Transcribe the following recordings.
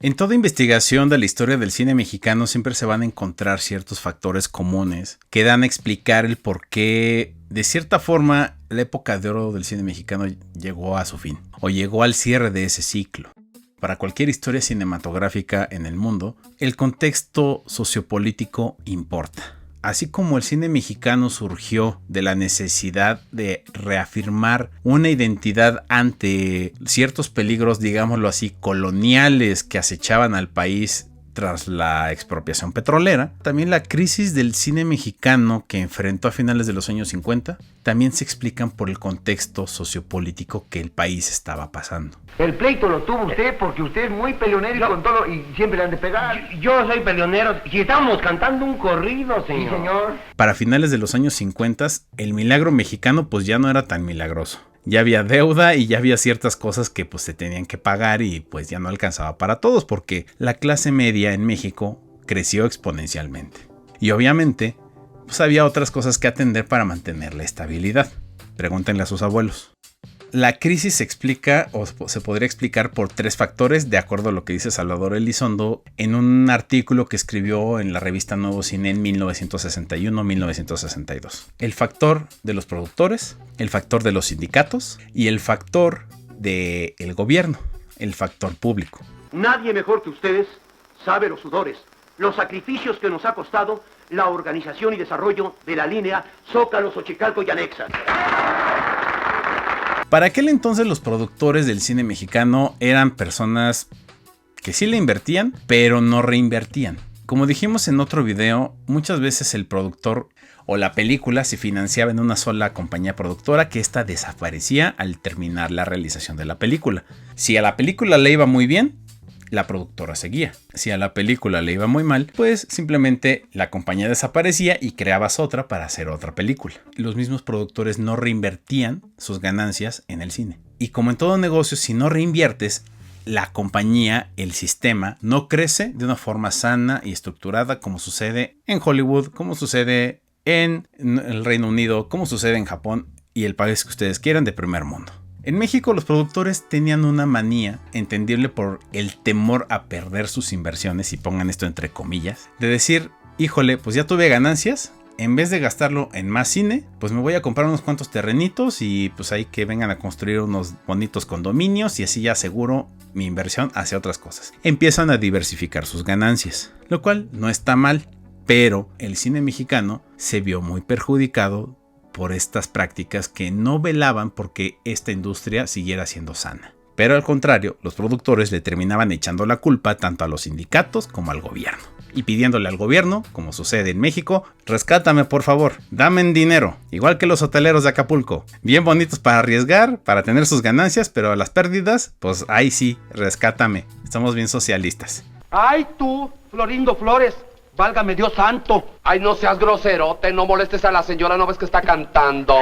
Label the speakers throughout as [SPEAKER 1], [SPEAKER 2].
[SPEAKER 1] En toda investigación de la historia del cine mexicano siempre se van a encontrar ciertos factores comunes que dan a explicar el por qué, de cierta forma, la época de oro del cine mexicano llegó a su fin, o llegó al cierre de ese ciclo. Para cualquier historia cinematográfica en el mundo, el contexto sociopolítico importa. Así como el cine mexicano surgió de la necesidad de reafirmar una identidad ante ciertos peligros, digámoslo así, coloniales que acechaban al país tras la expropiación petrolera, también la crisis del cine mexicano que enfrentó a finales de los años 50 también se explican por el contexto sociopolítico que el país estaba pasando.
[SPEAKER 2] El pleito lo tuvo usted porque usted es muy peleonero y con todo, y siempre le han de pegar.
[SPEAKER 3] Yo soy peleonero. Si estábamos cantando un corrido, señor.
[SPEAKER 2] Sí, señor.
[SPEAKER 1] Para finales de los años 50, el milagro mexicano pues ya no era tan milagroso. Ya había deuda y ya había ciertas cosas que pues se tenían que pagar y pues ya no alcanzaba para todos porque la clase media en México creció exponencialmente. Y obviamente pues había otras cosas que atender para mantener la estabilidad. Pregúntenle a sus abuelos. La crisis se explica o se podría explicar por tres factores de acuerdo a lo que dice Salvador Elizondo en un artículo que escribió en la revista Nuevo Cine en 1961-1962. El factor de los productores, el factor de los sindicatos y el factor del gobierno, el factor público.
[SPEAKER 4] Nadie mejor que ustedes sabe los sudores, los sacrificios que nos ha costado la organización y desarrollo de la línea Zócalo-Xochicalco y anexas.
[SPEAKER 1] Para aquel entonces los productores del cine mexicano eran personas que sí le invertían, pero no reinvertían. Como dijimos en otro video, muchas veces el productor o la película se financiaba en una sola compañía productora que ésta desaparecía al terminar la realización de la película. Si a la película le iba muy bien, la productora seguía. Si a la película le iba muy mal, pues simplemente la compañía desaparecía y creabas otra para hacer otra película. Los mismos productores no reinvertían sus ganancias en el cine. Y como en todo negocio, si no reinviertes, la compañía, el sistema, no crece de una forma sana y estructurada como sucede en Hollywood, como sucede en el Reino Unido, como sucede en Japón y el país que ustedes quieran de primer mundo. En México los productores tenían una manía, entendible por el temor a perder sus inversiones, y pongan esto entre comillas, de decir, híjole, pues ya tuve ganancias, en vez de gastarlo en más cine, pues me voy a comprar unos cuantos terrenitos y pues ahí que vengan a construir unos bonitos condominios y así ya aseguro mi inversión hacia otras cosas. Empiezan a diversificar sus ganancias, lo cual no está mal, pero el cine mexicano se vio muy perjudicado por estas prácticas que no velaban porque esta industria siguiera siendo sana. Pero al contrario, los productores le terminaban echando la culpa tanto a los sindicatos como al gobierno. Y pidiéndole al gobierno, como sucede en México, rescátame por favor, dame dinero, igual que los hoteleros de Acapulco. Bien bonitos para arriesgar, para tener sus ganancias, pero a las pérdidas, pues ahí sí, rescátame. Estamos bien socialistas.
[SPEAKER 4] ¡Ay tú, Florindo Flores! ¡Válgame Dios santo!
[SPEAKER 3] Ay, no seas groserote, no molestes a la señora, ¿no ves que está cantando?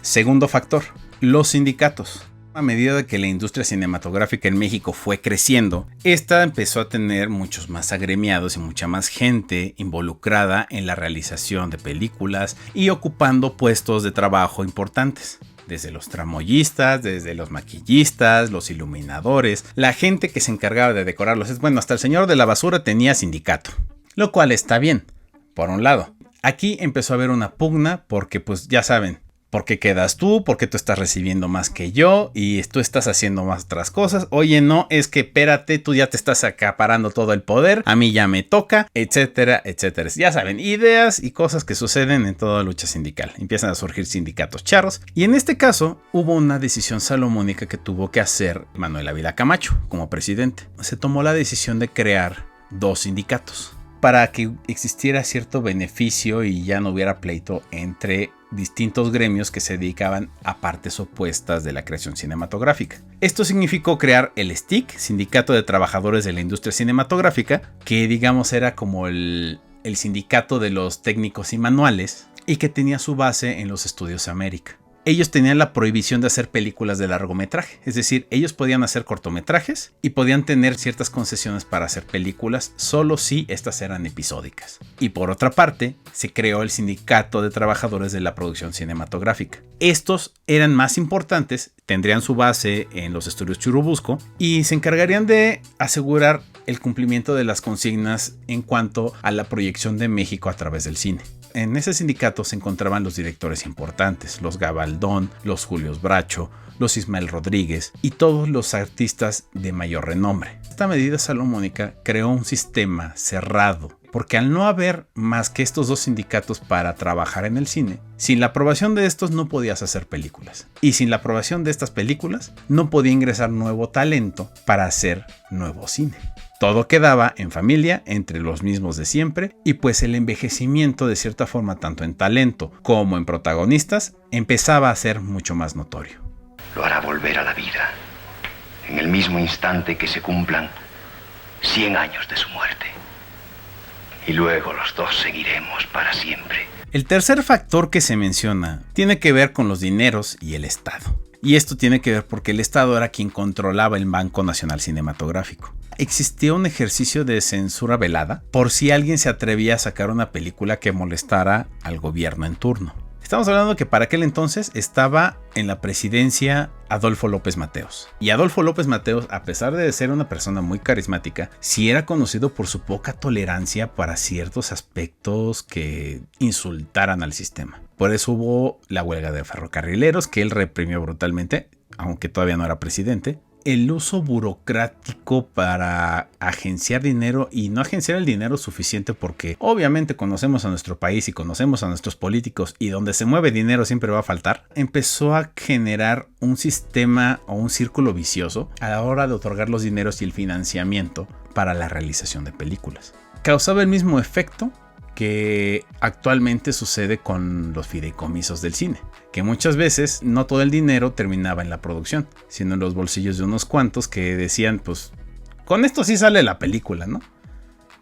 [SPEAKER 1] Segundo factor, los sindicatos. A medida que la industria cinematográfica en México fue creciendo, esta empezó a tener muchos más agremiados y mucha más gente involucrada en la realización de películas y ocupando puestos de trabajo importantes. Desde los tramoyistas, desde los maquillistas, los iluminadores, la gente que se encargaba de decorarlos. Bueno, hasta el señor de la basura tenía sindicato, lo cual está bien, por un lado. Aquí empezó a haber una pugna porque pues ya saben, ¿por qué quedas tú? ¿Por qué tú estás recibiendo más que yo? Y tú estás haciendo más otras cosas. Oye, no, es que espérate, tú ya te estás acaparando todo el poder. A mí ya me toca, etcétera, etcétera. Ya saben, ideas y cosas que suceden en toda lucha sindical. Empiezan a surgir sindicatos charros. Y en este caso, hubo una decisión salomónica que tuvo que hacer Manuel Ávila Camacho como presidente. Se tomó la decisión de crear dos sindicatos para que existiera cierto beneficio y ya no hubiera pleito entre distintos gremios que se dedicaban a partes opuestas de la creación cinematográfica. Esto significó crear el STIC, Sindicato de Trabajadores de la Industria Cinematográfica, que digamos era como el sindicato de los técnicos y manuales y que tenía su base en los Estudios América. ellos tenían la prohibición de hacer películas de largometraje. Es decir, ellos podían hacer cortometrajes y podían tener ciertas concesiones para hacer películas solo si estas eran episódicas. Y por otra parte, se creó el Sindicato de Trabajadores de la Producción Cinematográfica. Estos eran más importantes, tendrían su base en los estudios Churubusco y se encargarían de asegurar el cumplimiento de las consignas en cuanto a la proyección de México a través del cine. En ese sindicato se encontraban los directores importantes, los Gabaldón, los Julios Bracho, los Ismael Rodríguez y todos los artistas de mayor renombre. Esta medida salomónica creó un sistema cerrado, porque al no haber más que estos dos sindicatos para trabajar en el cine, sin la aprobación de estos no podías hacer películas. Y sin la aprobación de estas películas no podía ingresar nuevo talento para hacer nuevo cine. Todo quedaba en familia, entre los mismos de siempre, y pues el envejecimiento de cierta forma tanto en talento como en protagonistas empezaba a ser mucho más notorio.
[SPEAKER 5] Lo hará volver a la vida, en el mismo instante que se cumplan 100 años de su muerte. Y luego los dos seguiremos para siempre.
[SPEAKER 1] El tercer factor que se menciona tiene que ver con los dineros y el Estado. Y esto tiene que ver porque el Estado era quien controlaba el Banco Nacional Cinematográfico. Existía un ejercicio de censura velada por si alguien se atrevía a sacar una película que molestara al gobierno en turno. Estamos hablando que para aquel entonces estaba en la presidencia Adolfo López Mateos. Y Adolfo López Mateos, a pesar de ser una persona muy carismática, sí era conocido por su poca tolerancia para ciertos aspectos que insultaran al sistema. Por eso hubo la huelga de ferrocarrileros que él reprimió brutalmente, aunque todavía no era presidente. El uso burocrático para agenciar dinero y no agenciar el dinero suficiente porque obviamente conocemos a nuestro país y conocemos a nuestros políticos y donde se mueve dinero siempre va a faltar, empezó a generar un sistema o un círculo vicioso a la hora de otorgar los dineros y el financiamiento para la realización de películas. Causaba el mismo efecto que actualmente sucede con los fideicomisos del cine, que muchas veces no todo el dinero terminaba en la producción, sino en los bolsillos de unos cuantos que decían, pues, con esto sí sale la película, ¿no?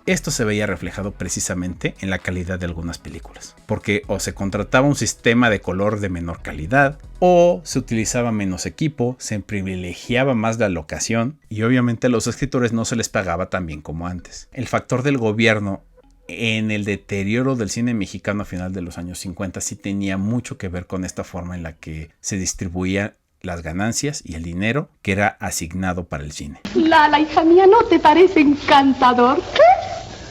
[SPEAKER 1] Esto se veía reflejado precisamente en la calidad de algunas películas, porque o se contrataba un sistema de color de menor calidad, o se utilizaba menos equipo, se privilegiaba más la locación, y obviamente a los escritores no se les pagaba tan bien como antes. El factor del gobierno en el deterioro del cine mexicano a final de los años 50 sí tenía mucho que ver con esta forma en la que se distribuían las ganancias y el dinero que era asignado para el cine.
[SPEAKER 6] Lala, hija mía, ¿no te parece encantador? ¿Qué?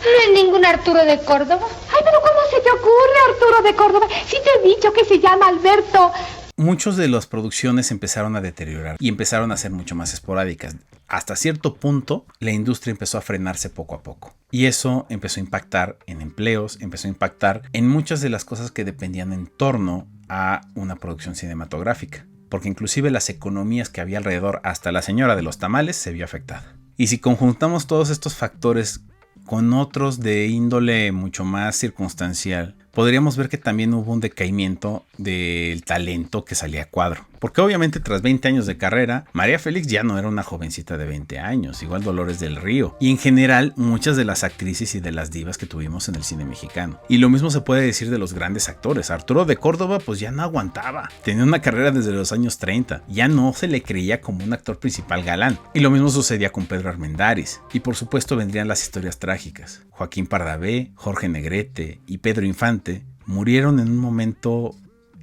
[SPEAKER 7] ¿No es ningún Arturo de Córdoba?
[SPEAKER 6] Ay, pero ¿cómo se te ocurre, Arturo de Córdoba? Si te he dicho que se llama Alberto.
[SPEAKER 1] Muchas de las producciones empezaron a deteriorar y empezaron a ser mucho más esporádicas. Hasta cierto punto, la industria empezó a frenarse poco a poco. Y eso empezó a impactar en empleos, empezó a impactar en muchas de las cosas que dependían en torno a una producción cinematográfica. Porque inclusive las economías que había alrededor, hasta la señora de los tamales, se vio afectada. Y si conjuntamos todos estos factores con otros de índole mucho más circunstancial, podríamos ver que también hubo un decaimiento del talento que salía a cuadro. Porque obviamente tras 20 años de carrera, María Félix ya no era una jovencita de 20 años, igual Dolores del Río. Y en general, muchas de las actrices y de las divas que tuvimos en el cine mexicano. Y lo mismo se puede decir de los grandes actores. Arturo de Córdoba pues ya no aguantaba. Tenía una carrera desde los años 30. Ya no se le creía como un actor principal galán. Y lo mismo sucedía con Pedro Armendáriz. Y por supuesto vendrían las historias trágicas. Joaquín Pardavé, Jorge Negrete y Pedro Infante murieron en un momento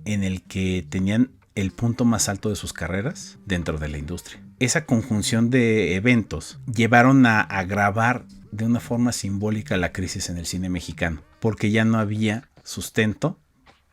[SPEAKER 1] en el que tenían el punto más alto de sus carreras dentro de la industria. Esa conjunción de eventos llevaron a agravar de una forma simbólica la crisis en el cine mexicano, porque ya no había sustento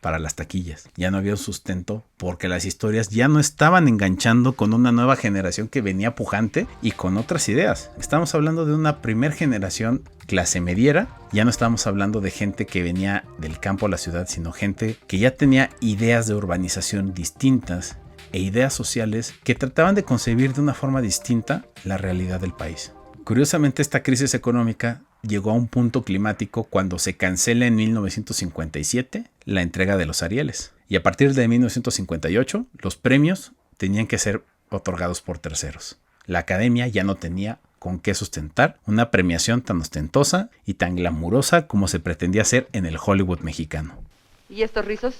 [SPEAKER 1] para las taquillas, ya no había un sustento porque las historias ya no estaban enganchando con una nueva generación que venía pujante y con otras ideas. Estamos hablando de una primer generación clase mediera, ya no estamos hablando de gente que venía del campo a la ciudad, sino gente que ya tenía ideas de urbanización distintas e ideas sociales que trataban de concebir de una forma distinta la realidad del país. Curiosamente, esta crisis económica llegó a un punto climático cuando se cancela en 1957 la entrega de los Arieles. Y a partir de 1958, los premios tenían que ser otorgados por terceros. La academia ya no tenía con qué sustentar una premiación tan ostentosa y tan glamurosa como se pretendía hacer en el Hollywood mexicano.
[SPEAKER 8] ¿Y estos rizos?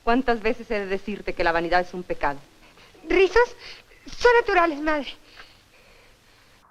[SPEAKER 8] ¿Cuántas veces he de decirte que la vanidad es un pecado?
[SPEAKER 7] ¿Rizos? Son naturales, madre.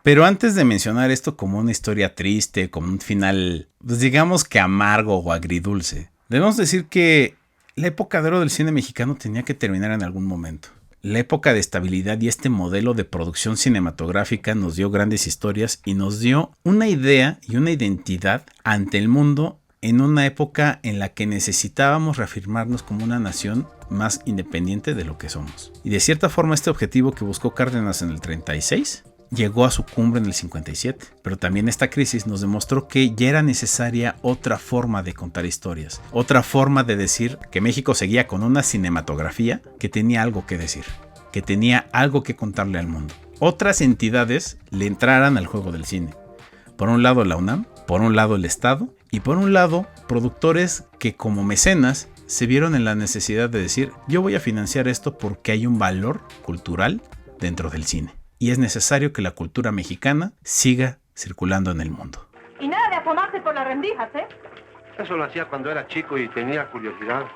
[SPEAKER 1] Pero antes de mencionar esto como una historia triste, como un final, pues digamos que amargo o agridulce, debemos decir que la época de oro del cine mexicano tenía que terminar en algún momento. La época de estabilidad y este modelo de producción cinematográfica nos dio grandes historias y nos dio una idea y una identidad ante el mundo en una época en la que necesitábamos reafirmarnos como una nación más independiente de lo que somos. Y de cierta forma este objetivo que buscó Cárdenas en el 36 llegó a su cumbre en el 57, pero también esta crisis nos demostró que ya era necesaria otra forma de contar historias, otra forma de decir que México seguía con una cinematografía que tenía algo que decir, que tenía algo que contarle al mundo. Otras entidades le entraran al juego del cine. Por un lado la UNAM, por un lado el Estado y por un lado productores que como mecenas se vieron en la necesidad de decir yo voy a financiar esto porque hay un valor cultural dentro del cine. Y es necesario que la cultura mexicana siga circulando en el mundo.
[SPEAKER 6] Y nada de asomarse por las rendijas, ¿eh?
[SPEAKER 4] Eso lo hacía cuando era chico y tenía curiosidad.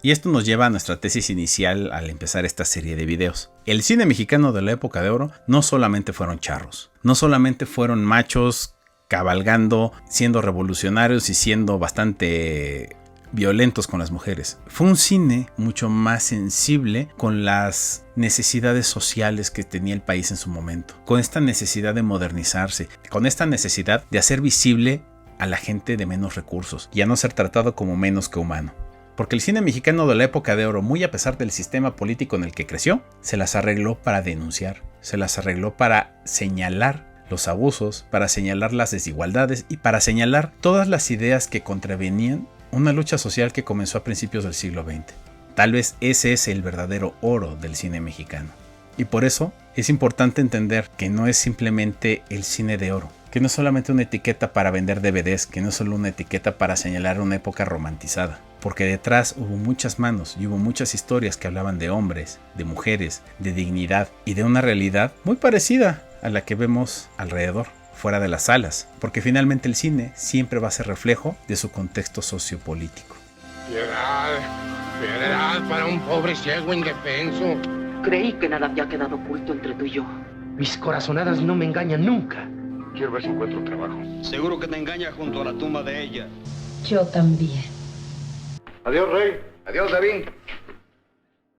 [SPEAKER 1] Y esto nos lleva a nuestra tesis inicial al empezar esta serie de videos. El cine mexicano de la época de oro no solamente fueron charros, no solamente fueron machos cabalgando, siendo revolucionarios y siendo bastante violentos con las mujeres. Fue un cine mucho más sensible con las necesidades sociales que tenía el país en su momento, con esta necesidad de modernizarse, con esta necesidad de hacer visible a la gente de menos recursos y a no ser tratado como menos que humano. Porque el cine mexicano de la época de oro, muy a pesar del sistema político en el que creció, se las arregló para denunciar, se las arregló para señalar los abusos, para señalar las desigualdades y para señalar todas las ideas que contravenían una lucha social que comenzó a principios del siglo XX. Tal vez ese es el verdadero oro del cine mexicano. Y por eso es importante entender que no es simplemente el cine de oro, que no es solamente una etiqueta para vender DVDs, que no es solo una etiqueta para señalar una época romantizada, porque detrás hubo muchas manos y hubo muchas historias que hablaban de hombres, de mujeres, de dignidad y de una realidad muy parecida a la que vemos alrededor, fuera de las salas, porque finalmente el cine siempre va a ser reflejo de su contexto sociopolítico.
[SPEAKER 9] Piedad para un pobre ciego indefenso.
[SPEAKER 10] Creí que nada había quedado oculto entre tú y yo.
[SPEAKER 4] Mis corazonadas no me engañan nunca.
[SPEAKER 5] Quiero ver si encuentro trabajo.
[SPEAKER 11] Seguro que te engaña junto a la tumba de ella.
[SPEAKER 7] Yo también.
[SPEAKER 2] Adiós, Rey.
[SPEAKER 3] Adiós, David.